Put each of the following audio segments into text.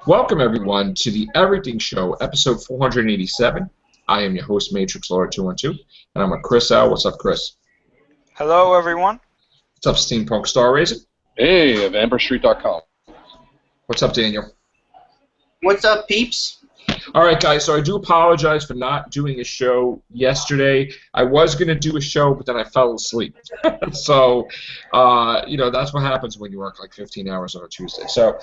Welcome, everyone, to the Everything Show, episode 487. I am your host, Matrix Lord 212, and I'm with Chris Al. What's up, Chris? Hello, everyone. What's up, Steampunk Star Raisin? Hey, of AmberStreet.com. What's up, Daniel? What's up, peeps? All right, guys, so I do apologize for not doing a show yesterday. I was going to do a show, but then I fell asleep. So, that's what happens when you work like 15 hours on a Tuesday. So,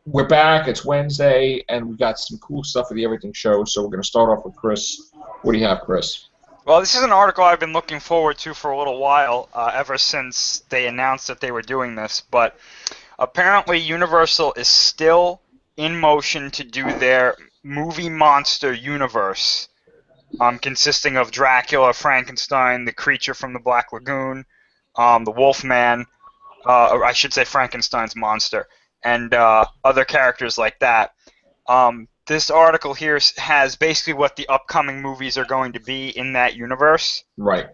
we're back. It's Wednesday, and we got some cool stuff for the Everything Show. So we're going to start off with Chris. What do you have, Chris? Well, this is an article I've been looking forward to for a little while, ever since they announced that they were doing this. But apparently Universal is still in motion to do their movie monster universe, consisting of Dracula, Frankenstein, the creature from the Black Lagoon, the Wolfman, or I should say Frankenstein's monster, and other characters like that. This article here has basically what the upcoming movies are going to be in that universe. Right.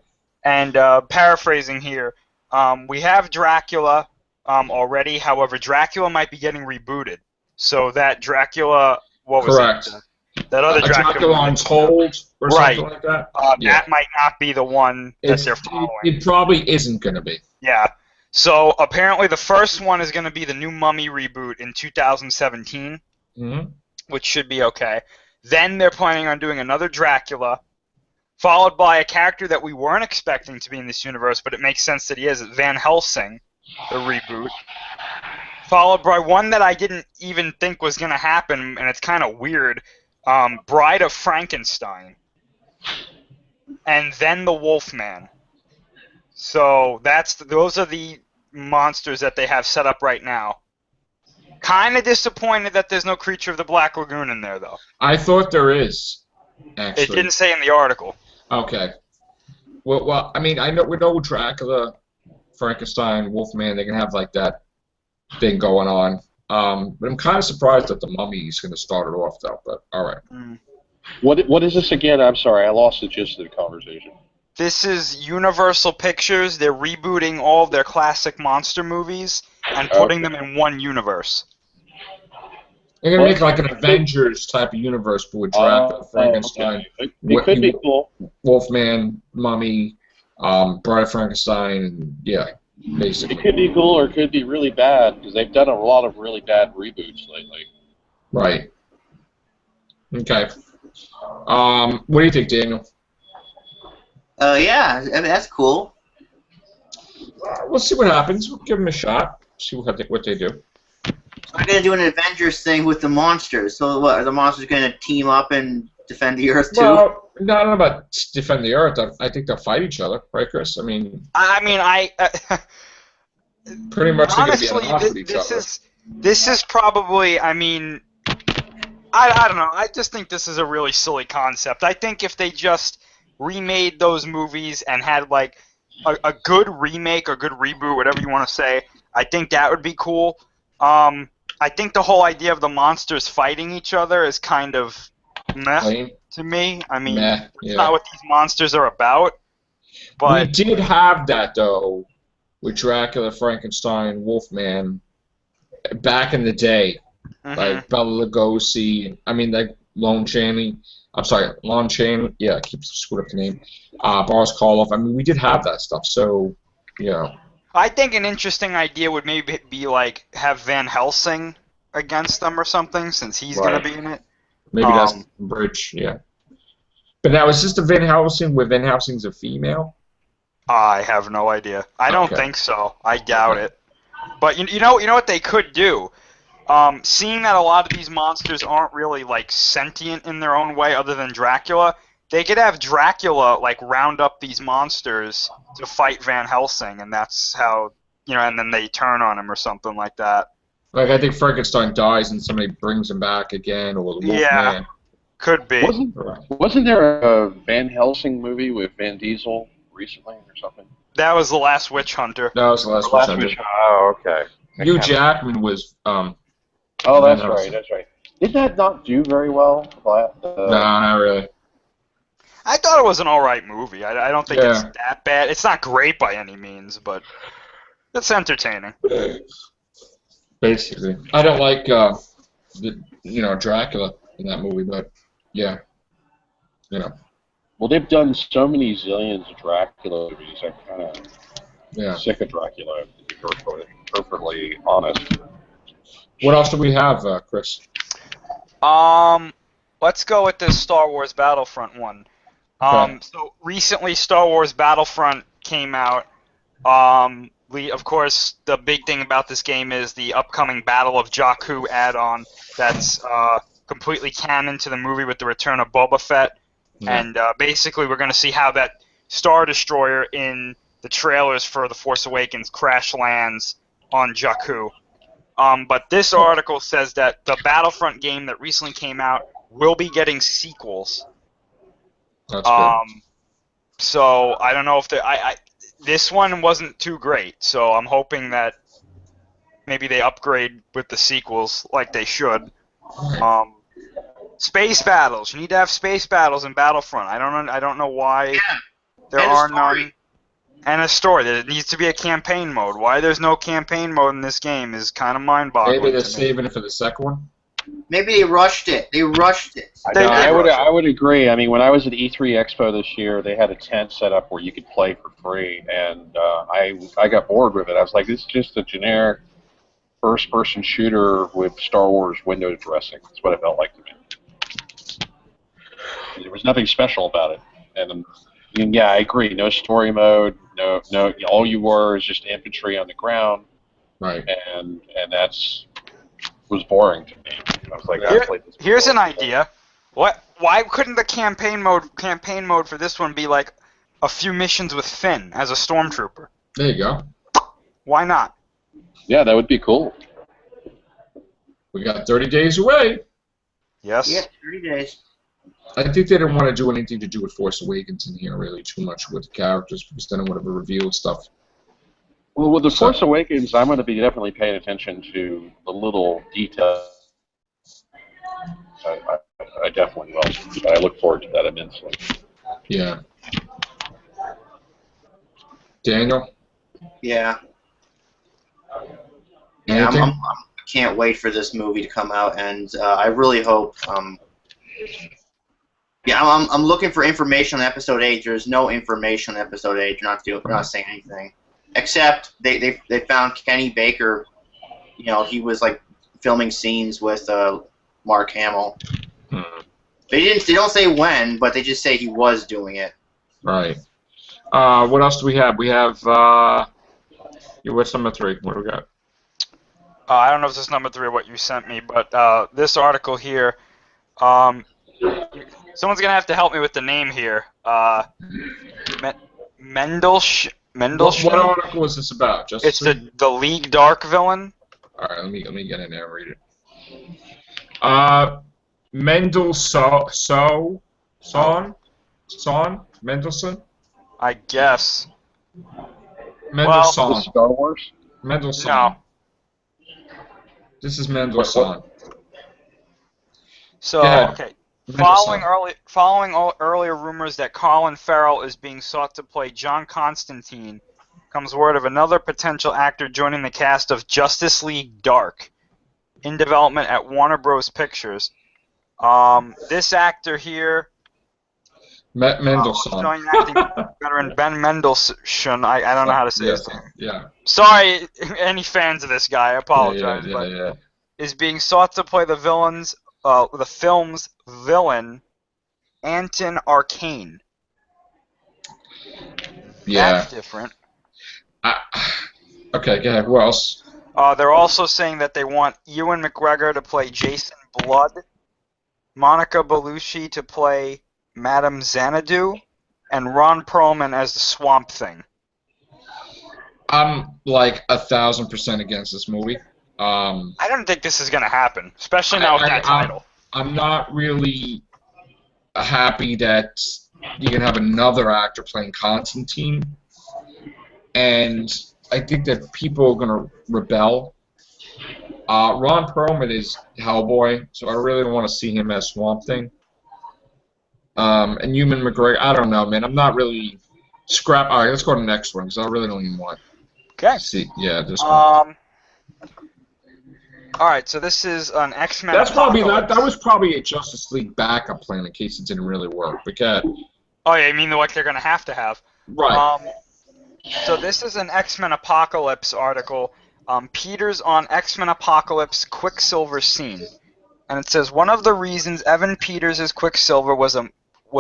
And paraphrasing here, we have Dracula already. However, Dracula might be getting rebooted. So that Dracula, what was Correct. it? That other Dracula Untold or something like that? That might not be the one that they're following. It probably isn't going to be. Yeah. So apparently the first one is going to be the new Mummy reboot in 2017, which should be okay. Then they're planning on doing another Dracula, followed by a character that we weren't expecting to be in this universe, but it makes sense that he is, Van Helsing, the reboot. Followed by one that I didn't even think was going to happen, and it's kind of weird, Bride of Frankenstein. And then the Wolfman. So those are the monsters that they have set up right now. Kind of disappointed that there's no Creature of the Black Lagoon in there, though. I thought there is, actually. It didn't say in the article. Okay. Well, I mean, we know Dracula, Frankenstein, Wolfman, they can have like that thing going on. But I'm kind of surprised that the Mummy is going to start it off, though. But all right. What is this again? I'm sorry, I lost the gist of the conversation. This is Universal Pictures. They're rebooting all of their classic monster movies and putting them in one universe. They're going to make like an Avengers type of universe, but with Dracula, Frankenstein, okay. It could be cool. Wolfman, Mummy, Bride of Frankenstein, and yeah, basically. It could be cool or it could be really bad, because they've done a lot of really bad reboots lately. Right. Okay. What do you think, Daniel? Yeah, I mean, that's cool. We'll see what happens. We'll give them a shot. See what they do. We're gonna do an Avengers thing with the monsters. So what? Are the monsters gonna team up and defend the Earth too? Well, no, I don't know about defend the Earth. I think they'll fight each other, right, Chris? I mean, pretty much honestly, they're gonna be at odds with each other. This is probably. I mean, I don't know. I just think this is a really silly concept. I think if they just remade those movies and had like a good remake or good reboot, whatever you want to say, I think that would be cool. I think the whole idea of the monsters fighting each other is kind of meh to me. I mean, it's not what these monsters are about. But we did have that, though, with Dracula, Frankenstein, Wolfman, back in the day. Like Bela Lugosi, like Lon Chaney. I'm sorry, Lon Chaney. Yeah, I keep screwing up the name. Boris Karloff. I mean, we did have that stuff, so, I think an interesting idea would maybe be like have Van Helsing against them or something, since he's going to be in it. Maybe that's the bridge, yeah. But now, is this the Van Helsing where Van Helsing's a female? I have no idea. I don't think so. I doubt it. But you know what they could do? Seeing that a lot of these monsters aren't really like sentient in their own way, other than Dracula, they could have Dracula like round up these monsters to fight Van Helsing, and that's how and then they turn on him or something like that. Like I think Frankenstein dies and somebody brings him back again, or the Wolfman. Yeah, could be. Wasn't there a Van Helsing movie with Van Diesel recently or something? That was The Last Witch Hunter. That was The Last Witch Hunter. Oh, okay. Hugh Jackman was. Oh, that's right. That's right. Did that not do very well? No, not really. I thought it was an alright movie. I don't think it's that bad. It's not great by any means, but it's entertaining. Basically. I don't like Dracula in that movie, but yeah, Well, they've done so many zillions of Dracula movies. I'm kind of sick of Dracula, to be perfectly honest. What else do we have, Chris? Let's go with this Star Wars Battlefront one. Okay. So recently, Star Wars Battlefront came out. Of course, the big thing about this game is the upcoming Battle of Jakku add-on that's completely canon to the movie with the return of Boba Fett. Yeah. And basically, we're going to see how that Star Destroyer in the trailers for The Force Awakens crash lands on Jakku. But this article says that the Battlefront game that recently came out will be getting sequels. That's good. So I don't know if this one wasn't too great, so I'm hoping that maybe they upgrade with the sequels like they should. Space battles. You need to have space battles in Battlefront. I don't know why there are none. And a story. There needs to be a campaign mode. Why there's no campaign mode in this game is kind of mind-boggling. Maybe they're saving it for the second one. Maybe they rushed it. I would agree. I mean, when I was at E3 Expo this year, they had a tent set up where you could play for free, and I got bored with it. I was like, this is just a generic first-person shooter with Star Wars window dressing. That's what it felt like to me. There was nothing special about it, and yeah, I agree. No story mode. No. All you were is just infantry on the ground, right? And was boring to me. I was like, here's an idea. Why couldn't the campaign mode for this one be like a few missions with Finn as a stormtrooper? There you go. Why not? Yeah, that would be cool. We got 30 days away. Yes. Yeah, 30 days. I think they didn't want to do anything to do with Force Awakens in here really too much with the characters because they don't want to reveal stuff. Well, with The Force Awakens, I'm going to be definitely paying attention to the little details. I definitely will. But I look forward to that immensely. Yeah. Daniel? Yeah. Yeah, I can't wait for this movie to come out, and I really hope. Yeah, I'm looking for information on Episode 8. There's no information on Episode 8. They're not saying anything, except they found Kenny Baker. You know, he was like filming scenes with Mark Hamill. They don't say when, but they just say he was doing it. Right. What else do we have? We have what's number 3? What do we got? I don't know if this is number 3 or what you sent me, but this article here, someone's gonna have to help me with the name here. Mendelsh. What article is this about? It's the League Dark villain. All right, let me get in there and read it. Mendelssohn. Mendelssohn. I guess. Mendelssohn. Star Wars. Mendelssohn. No. This is Mendelssohn. So okay. Following earlier rumors that Colin Farrell is being sought to play John Constantine, comes word of another potential actor joining the cast of Justice League Dark, in development at Warner Bros. Pictures. This actor here, Mendelssohn. acting veteran Ben Mendelsohn. I don't know how to say his name. Yeah. Sorry, any fans of this guy. I apologize, is being sought to play the film's villain, Anton Arcane. Yeah. That's different. Okay, go ahead. Who else? They're also saying that they want Ewan McGregor to play Jason Blood, Monica Bellucci to play Madame Xanadu, and Ron Perlman as the Swamp Thing. I'm like 1,000% against this movie. I don't think this is going to happen, especially now with that title. I'm not really happy that you can have another actor playing Constantine, and I think that people are going to rebel. Ron Perlman is Hellboy, so I really don't want to see him as Swamp Thing. And Ewan McGregor, I don't know, man. I'm not really All right, let's go to the next one because I really don't even want. Okay. See, yeah, this one. All right, so this is an X-Men. That's probably that was probably a Justice League backup plan in case it didn't really work. Because oh yeah, you mean what they're gonna have to have? Right. So this is an X-Men Apocalypse article. Peter's on X-Men Apocalypse Quicksilver scene, and it says one of the reasons Evan Peters' Quicksilver was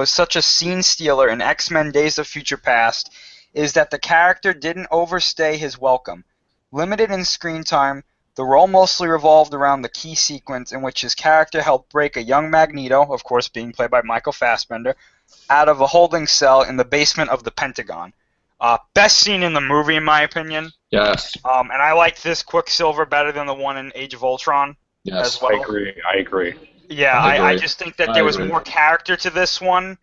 such a scene stealer in X-Men Days of Future Past is that the character didn't overstay his welcome. Limited in screen time, the role mostly revolved around the key sequence in which his character helped break a young Magneto, of course being played by Michael Fassbender, out of a holding cell in the basement of the Pentagon. Best scene in the movie, in my opinion. Yes. And I like this Quicksilver better than the one in Age of Ultron. Yes, as well. I agree. Yeah, I just think that there was more character to this one.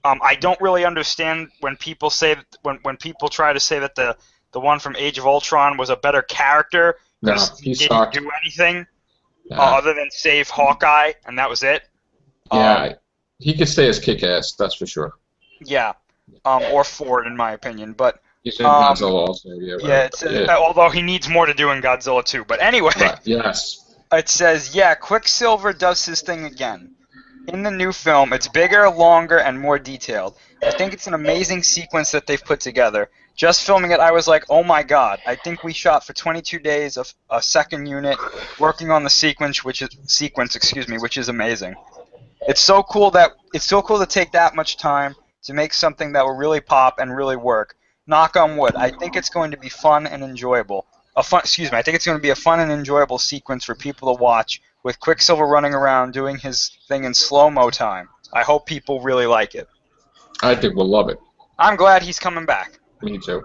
I don't really understand when people say when people try to say that the one from Age of Ultron was a better character because he didn't do anything other than save Hawkeye, and that was it. Yeah, he could stay as Kick-Ass, that's for sure. Yeah, or Ford, in my opinion, but. You said Godzilla also, yeah. Right. Yeah, although he needs more to do in Godzilla too. But anyway. Right. Yes. It says, yeah, Quicksilver does his thing again. In the new film, it's bigger, longer, and more detailed. I think it's an amazing sequence that they've put together. Just filming it, I was like, oh my god. I think we shot for 22 days of a second unit working on the sequence, which is amazing. It's so cool to take that much time to make something that will really pop and really work. Knock on wood. I think it's going to be fun and enjoyable. I think it's going to be a fun and enjoyable sequence for people to watch with Quicksilver running around doing his thing in slow-mo time. I hope people really like it. I think we'll love it. I'm glad he's coming back. Me too.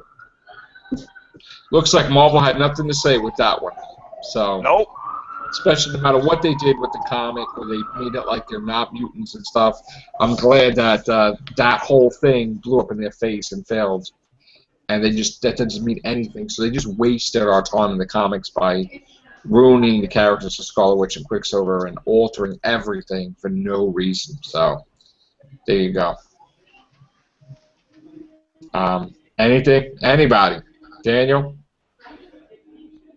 Looks like Marvel had nothing to say with that one. So. Nope. Especially no matter what they did with the comic, where they made it like they're not mutants and stuff. I'm glad that that whole thing blew up in their face and failed. And that doesn't mean anything. So they just wasted our time in the comics by ruining the characters of Scarlet Witch and Quicksilver and altering everything for no reason. So there you go. Anything? Anybody? Daniel?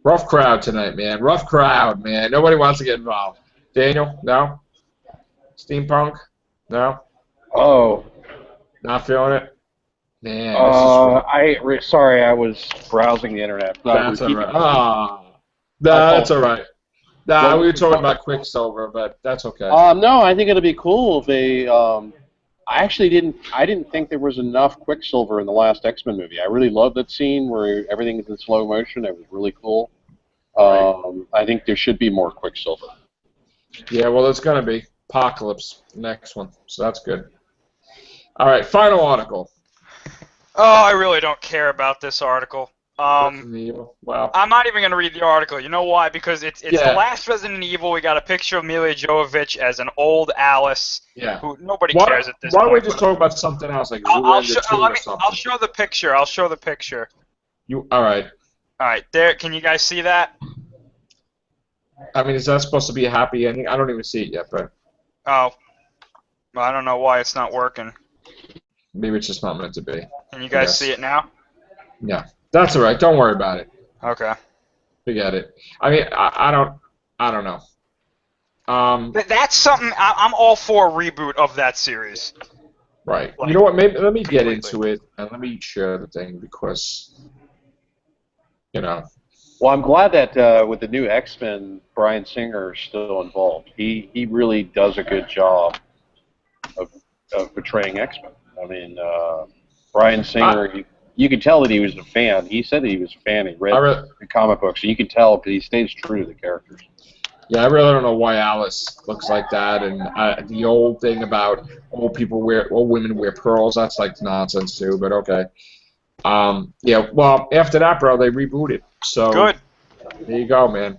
Rough crowd tonight, man. Rough crowd, man. Nobody wants to get involved. Daniel? No? Steampunk? No? Oh. Not feeling it? Man, sorry, I was browsing the internet. That's all right. That's all right. Nah, we were talking about Quicksilver, but that's okay. No, I think it'll be cool if they. I didn't think there was enough Quicksilver in the last X-Men movie. I really loved that scene where everything is in slow motion. It was really cool. I think there should be more Quicksilver. Yeah, well, it's gonna be Apocalypse, next one, so that's good. All right, final article. Oh, I really don't care about this article. Wow. I'm not even going to read the article. You know why? Because it's the last Resident Evil. We got a picture of Mila Jovovich as an old Alice who nobody cares at this point. Why don't we just talk about something else? Like I'll show the picture. I'll show the picture. All right. All right. There. Can you guys see that? I mean, is that supposed to be a happy ending? I don't even see it yet, but... Oh. Well, I don't know why it's not working. Maybe it's just not meant to be. Can you guys see it now? Yeah. That's all right. Don't worry about it. Okay. Forget it. I mean, I don't know. That's something I'm all for a reboot of that series. Right. You know what? Maybe let me get into it and let me share the thing because, you know. Well, I'm glad that with the new X-Men, Bryan Singer is still involved. He really does a good job of portraying X-Men. I mean, Bryan Singer, you could tell that he was a fan. He said he was a fan. He read the comic books, so you can tell because he stays true to the characters. Yeah, I really don't know why Alice looks like that, and the old thing about old women wear pearls, that's like nonsense too. But okay. Yeah. Well, after that, bro, they rebooted. So good. There you go, man.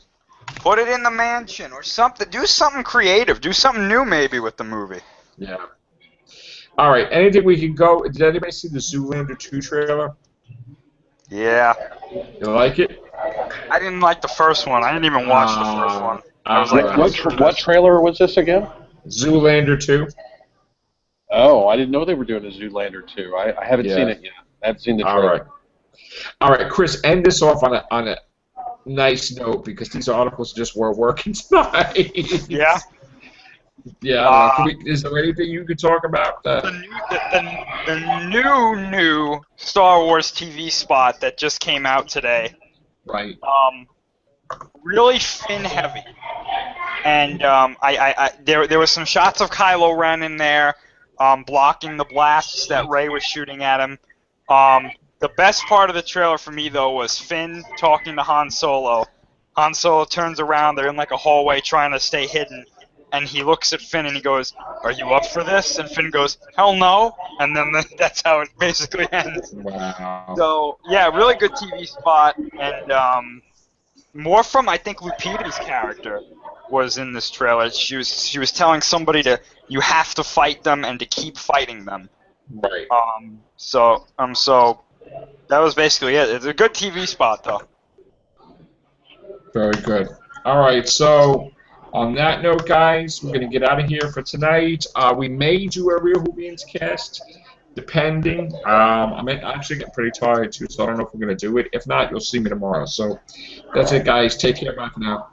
Put it in the mansion or something. Do something creative. Do something new, maybe, with the movie. Yeah. All right. Anything we can go? Did anybody see the Zoolander 2 trailer? Yeah. You like it? I didn't like the first one. I didn't even watch the first one. I was like, what trailer was this again? Zoolander 2. Oh, I didn't know they were doing a Zoolander 2. I haven't seen it yet. I haven't seen the trailer. All right, Chris. End this off on a nice note because these articles just weren't working tonight. Yeah. Yeah. Is there anything you could talk about? The new Star Wars TV spot that just came out today. Right. Really Finn heavy, and there was some shots of Kylo Ren in there, blocking the blasts that Rey was shooting at him. The best part of the trailer for me though was Finn talking to Han Solo. Han Solo turns around, they're in like a hallway trying to stay hidden, and he looks at Finn and he goes, "Are you up for this?" And Finn goes, "Hell no!" And then that's how it basically ends. Wow. So yeah, really good TV spot, and more from I think Lupita's character was in this trailer. She was telling somebody you have to fight them and to keep fighting them. Right. So that was basically it. It's a good TV spot though. Very good. All right, so on that note, guys, we're going to get out of here for tonight. We may do a Real Whovians cast, depending. I'm actually getting pretty tired, too, so I don't know if we're going to do it. If not, you'll see me tomorrow. So that's it, guys. Take care. Bye for now.